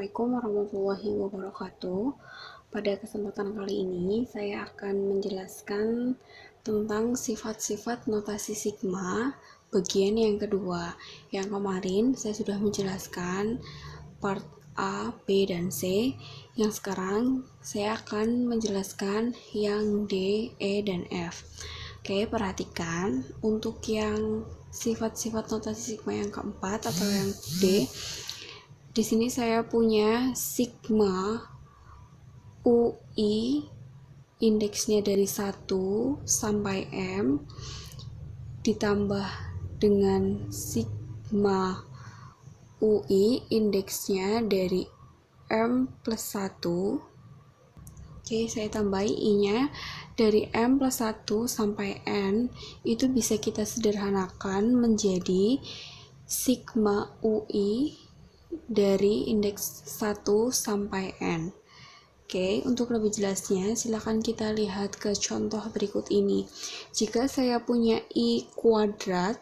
Assalamualaikum warahmatullahi wabarakatuh. Pada kesempatan kali ini, saya akan menjelaskan tentang sifat-sifat notasi sigma bagian yang kedua. Yang kemarin saya sudah menjelaskan part A, B, dan C. Yang sekarang saya akan menjelaskan yang D, E, dan F. Oke, perhatikan untuk yang sifat-sifat notasi sigma yang keempat atau yang D. Di sini saya punya sigma UI, indeksnya dari 1 sampai M, ditambah dengan sigma UI, indeksnya dari M plus 1. Oke, saya tambahi I-nya dari M plus 1 sampai N, itu bisa kita sederhanakan menjadi sigma UI dari indeks 1 sampai N. Oke, untuk lebih jelasnya silakan kita lihat ke contoh berikut ini. Jika saya punya I kuadrat,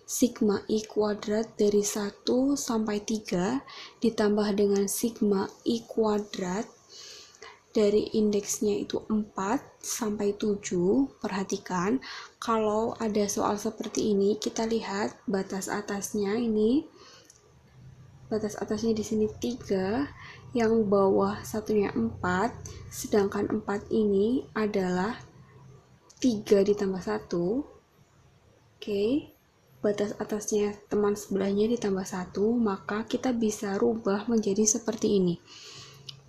sigma I kuadrat dari 1 sampai 3 ditambah dengan sigma I kuadrat dari indeksnya itu 4 sampai 7. Perhatikan, kalau ada soal seperti ini, kita lihat batas atasnya ini. Batas atasnya di sini 3, yang bawah satunya 4, sedangkan 4 ini adalah 3 ditambah 1. Oke, batas atasnya teman sebelahnya ditambah 1, maka kita bisa rubah menjadi seperti ini.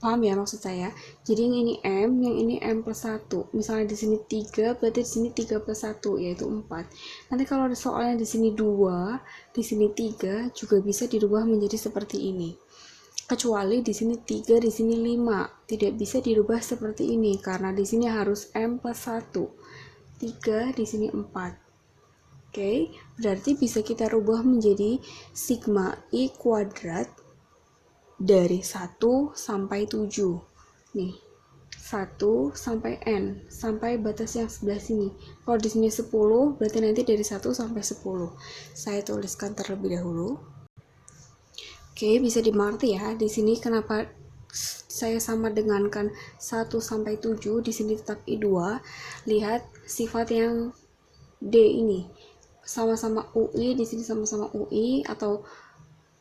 Paham ya maksud saya? Jadi yang ini M, yang ini M plus 1. Misalnya di sini 3, berarti di sini 3 plus 1, yaitu 4. Nanti kalau ada soalnya di sini 2, di sini 3, juga bisa dirubah menjadi seperti ini. Kecuali di sini 3, di sini 5. Tidak bisa dirubah seperti ini, karena di sini harus M plus 1. 3, di sini 4. Oke, berarti bisa kita rubah menjadi sigma I kuadrat dari 1 sampai 7. Nih, 1 sampai N, sampai batas yang sebelah sini. Kalau di sini 10, berarti nanti dari 1 sampai 10. Saya tuliskan terlebih dahulu. Oke, bisa dimengerti ya. Di sini kenapa saya sama dengankan 1 sampai 7, di sini tetap I2. Lihat sifat yang D ini. Sama-sama UI, di sini sama-sama UI, atau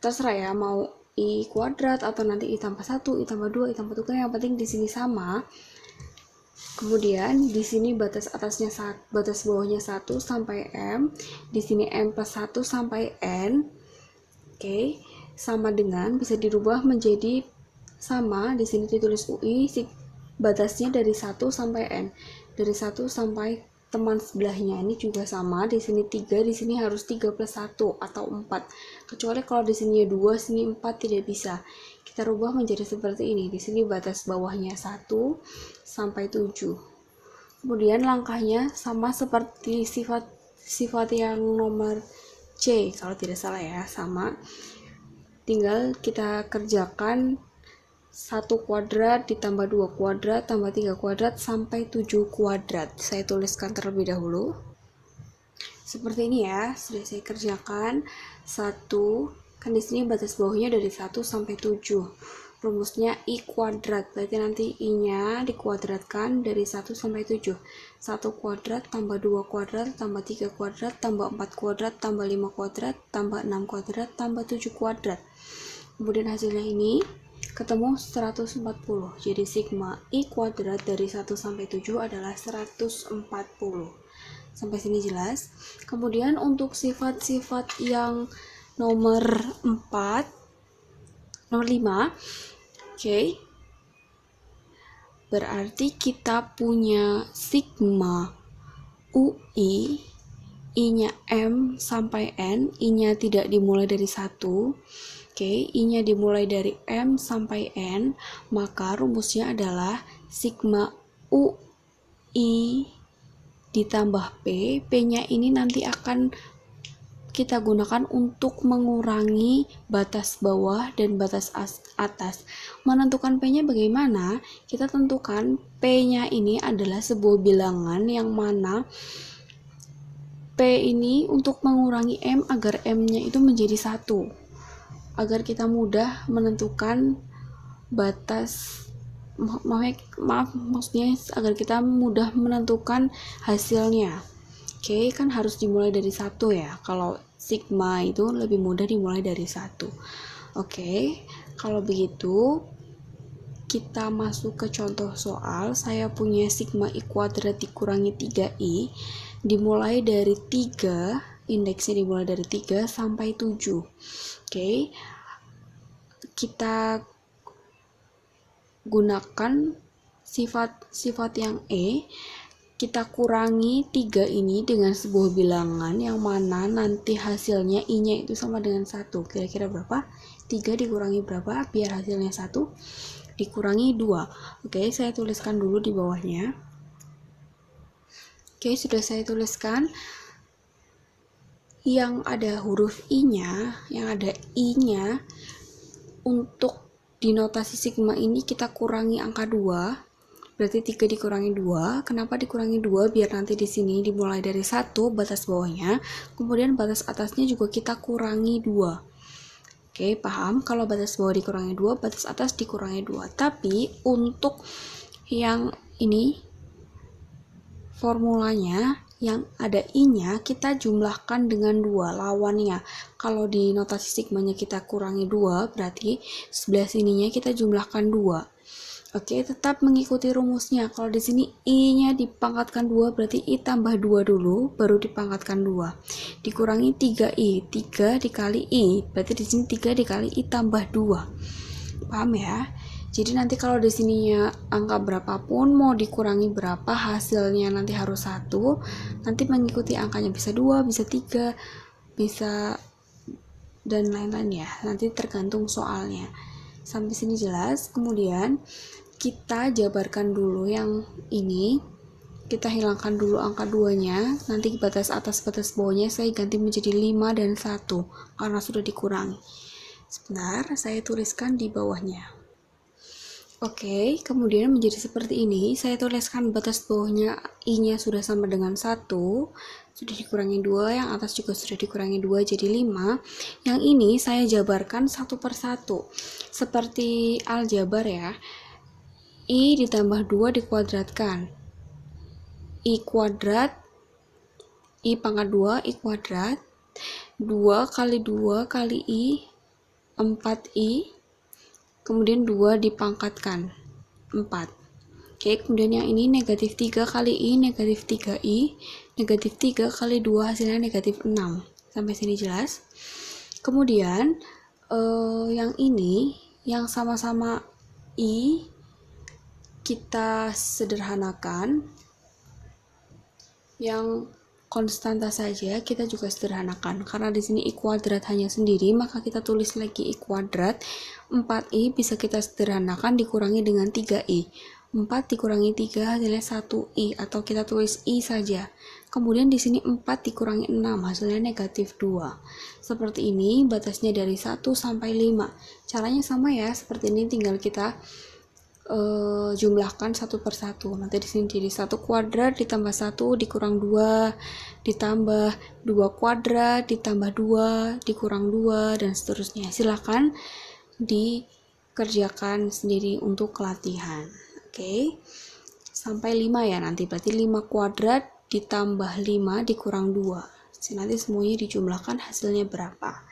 terserah ya, mau I kuadrat atau nanti I tambah 1, I tambah 2, I tambah 3, yang penting di sini sama. Kemudian di sini batas atasnya batas bawahnya 1 sampai M, di sini M plus 1 sampai N. Oke, sama dengan bisa dirubah menjadi sama, di sini ditulis UI, batasnya dari 1 sampai N. Dari 1 sampai teman sebelahnya ini juga sama, di sini 3, di sini harus 3 plus 1 atau 4. Kecuali kalau di sini 2, sini 4 tidak bisa. Kita rubah menjadi seperti ini. Di sini batas bawahnya 1 sampai 7. Kemudian langkahnya sama seperti sifat yang nomor C, kalau tidak salah ya, sama. Tinggal kita kerjakan 1 kuadrat ditambah 2 kuadrat tambah 3 kuadrat sampai 7 kuadrat. Saya tuliskan terlebih dahulu. Seperti ini ya, sudah saya kerjakan. 1, kan di sini batas bawahnya dari 1 sampai 7. Rumusnya I kuadrat, berarti nanti I-nya dikuadratkan dari 1 sampai 7. 1 kuadrat tambah 2 kuadrat tambah 3 kuadrat tambah 4 kuadrat tambah 5 kuadrat tambah 6 kuadrat tambah 7 kuadrat. Kemudian hasilnya ini ketemu 140. Jadi sigma I kuadrat dari 1 sampai 7 adalah 140. Sampai sini jelas. Kemudian untuk sifat-sifat yang nomor 4, nomor 5. Oke. Berarti kita punya sigma UI, I-nya M sampai N, I-nya tidak dimulai dari 1. Oke, I-nya dimulai dari M sampai N, maka rumusnya adalah sigma UI ditambah P. P-nya ini nanti akan kita gunakan untuk mengurangi batas bawah dan batas atas. Menentukan P-nya bagaimana? Kita tentukan P-nya ini adalah sebuah bilangan yang mana P ini untuk mengurangi M agar M-nya itu menjadi 1. Agar kita mudah menentukan batas, maksudnya agar kita mudah menentukan hasilnya. Oke, kan harus dimulai dari 1 ya. Kalau sigma itu lebih mudah dimulai dari 1. Oke, kalau begitu kita masuk ke contoh soal. Saya punya sigma I kuadrat dikurangi 3I dimulai dari 3, indeksnya dimulai dari 3 sampai 7. Oke, kita gunakan sifat yang kita kurangi 3 ini dengan sebuah bilangan yang mana nanti hasilnya I-nya itu sama dengan 1. Kira-kira berapa? 3 dikurangi berapa biar hasilnya 1? Dikurangi 2. Oke, saya tuliskan dulu di bawahnya. Oke, sudah saya tuliskan. Yang ada huruf I-nya, yang ada I-nya, untuk di notasi sigma ini kita kurangi angka 2. Berarti 3 dikurangi 2. Kenapa dikurangi 2? Biar nanti di sini dimulai dari 1 batas bawahnya, kemudian batas atasnya juga kita kurangi 2. Oke, paham? Kalau batas bawah dikurangi 2, batas atas dikurangi 2. Tapi untuk yang ini formulanya yang ada I-nya kita jumlahkan dengan 2 lawannya. Kalau di notasi sigmanya kita kurangi 2, berarti sebelah sininya kita jumlahkan 2. Oke, tetap mengikuti rumusnya. Kalau di sini I-nya dipangkatkan 2, berarti I tambah 2 dulu, baru dipangkatkan 2. Dikurangi 3I, 3 dikali I, berarti di sini 3 dikali I tambah 2. Paham ya? Jadi nanti kalau di sininya angka berapapun, mau dikurangi berapa, hasilnya nanti harus 1. Nanti mengikuti angkanya bisa 2, bisa 3, bisa dan lain-lain ya. Nanti tergantung soalnya. Sampai sini jelas. Kemudian kita jabarkan dulu yang ini, kita hilangkan dulu angka 2-nya, nanti batas atas batas bawahnya saya ganti menjadi 5 dan 1 karena sudah dikurangi. Sebentar, saya tuliskan di bawahnya. Oke, kemudian menjadi seperti ini. Saya tuliskan batas bawahnya I-nya sudah sama dengan 1, sudah dikurangi 2, yang atas juga sudah dikurangi 2, jadi 5. Yang ini saya jabarkan satu per satu, seperti aljabar ya. I ditambah 2 dikuadratkan. I kuadrat, I pangkat 2, I kuadrat. 2 kali 2 kali I, 4I. Kemudian 2 dipangkatkan, 4. Oke, kemudian yang ini negatif 3 kali I, negatif 3I. Negatif 3 kali 2 hasilnya negatif 6. Sampai sini jelas? Kemudian, yang ini, yang sama-sama I, kita sederhanakan. Yang konstanta saja kita juga sederhanakan. Karena di sini I kuadrat hanya sendiri, maka kita tulis lagi I kuadrat. 4I bisa kita sederhanakan dikurangi dengan 3I. 4 dikurangi 3 hasilnya 1I, atau kita tulis I saja. Kemudian di sini 4 dikurangi 6 hasilnya negatif 2. Seperti ini batasnya dari 1 sampai 5. Caranya sama ya, seperti ini, tinggal kita jumlahkan satu per satu. Nanti di sini jadi 1 kuadrat ditambah 1 dikurang 2 ditambah 2 kuadrat ditambah 2 dikurang 2 dan seterusnya. Silahkan dikerjakan sendiri untuk latihan. Oke. Sampai 5 ya nanti, berarti 5 kuadrat ditambah 5 dikurang 2. Nanti semuanya dijumlahkan hasilnya berapa.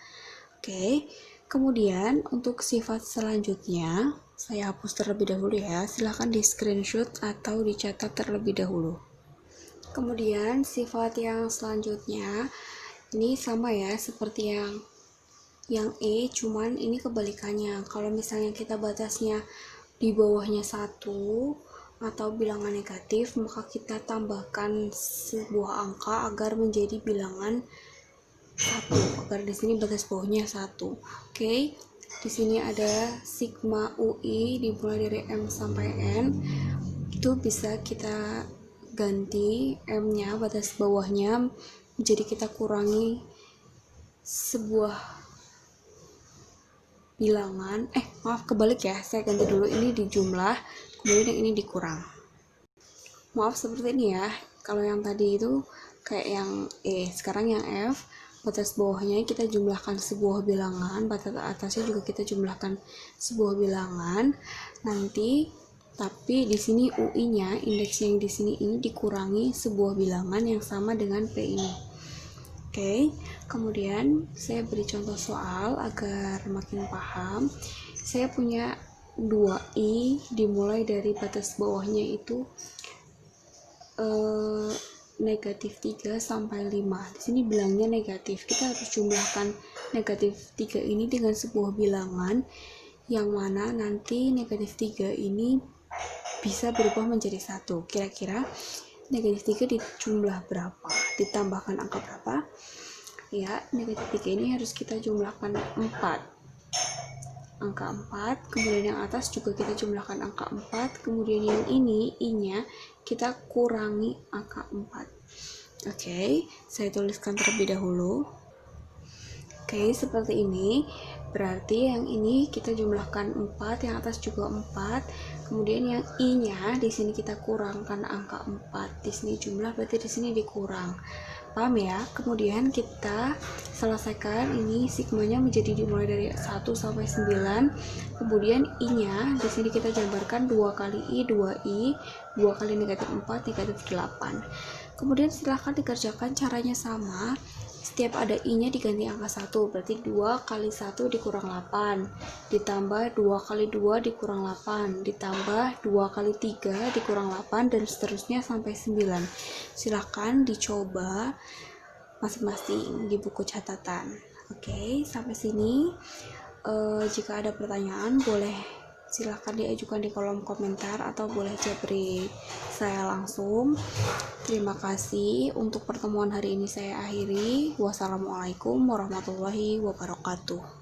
Oke. Kemudian untuk sifat selanjutnya saya hapus terlebih dahulu ya, silahkan di screenshot atau dicatat terlebih dahulu. Kemudian sifat yang selanjutnya ini sama ya seperti yang E, cuman ini kebalikannya. Kalau misalnya kita batasnya di bawahnya 1 atau bilangan negatif, maka kita tambahkan sebuah angka agar menjadi bilangan 1, agar di sini batas bawahnya 1. Oke. Di sini ada sigma UI dimulai dari M sampai N. Itu bisa kita ganti M-nya, batas bawahnya, jadi kita kurangi sebuah bilangan. Kebalik ya. Saya ganti dulu, ini dijumlah, kemudian yang ini dikurang. Maaf seperti ini ya. Kalau yang tadi itu kayak yang E, sekarang yang F. batas bawahnya kita jumlahkan sebuah bilangan, batas atasnya juga kita jumlahkan sebuah bilangan. Nanti tapi di sini UI-nya, indeks yang di sini ini dikurangi sebuah bilangan yang sama dengan P ini. Oke, kemudian saya beri contoh soal agar makin paham. Saya punya 2i dimulai dari batas bawahnya itu negatif 3 sampai 5. Di sini bilangnya negatif. Kita harus jumlahkan negatif 3 ini dengan sebuah bilangan yang mana nanti negatif 3 ini bisa berubah menjadi 1. Kira-kira negatif 3 dijumlah berapa? Ditambahkan angka berapa? Ya, negatif 3 ini harus kita jumlahkan 4. Angka 4, kemudian yang atas juga kita jumlahkan angka 4, kemudian yang ini, I-nya, kita kurangi angka 4. Oke, saya tuliskan terlebih dahulu. Oke, seperti ini. Berarti yang ini kita jumlahkan 4, yang atas juga 4. Kemudian yang I-nya di sini kita kurangkan angka 4. Di sini jumlah, berarti di sini dikurang. Paham ya? Kemudian kita selesaikan ini sigmanya menjadi dimulai dari 1 sampai 9. Kemudian I-nya di sini kita gambarkan 2 kali I, 2I, 2 kali negatif 4, negatif 8. Kemudian silahkan dikerjakan caranya sama. Setiap ada I-nya diganti angka 1, berarti 2 kali 1 dikurang 8, ditambah 2 kali 2 dikurang 8, ditambah 2 kali 3 dikurang 8, dan seterusnya sampai 9. Silahkan dicoba masing-masing di buku catatan. Oke, sampai sini. Jika ada pertanyaan boleh silahkan diajukan di kolom komentar atau boleh japri saya langsung. Terima kasih. Untuk pertemuan hari ini saya akhiri. Wassalamualaikum warahmatullahi wabarakatuh.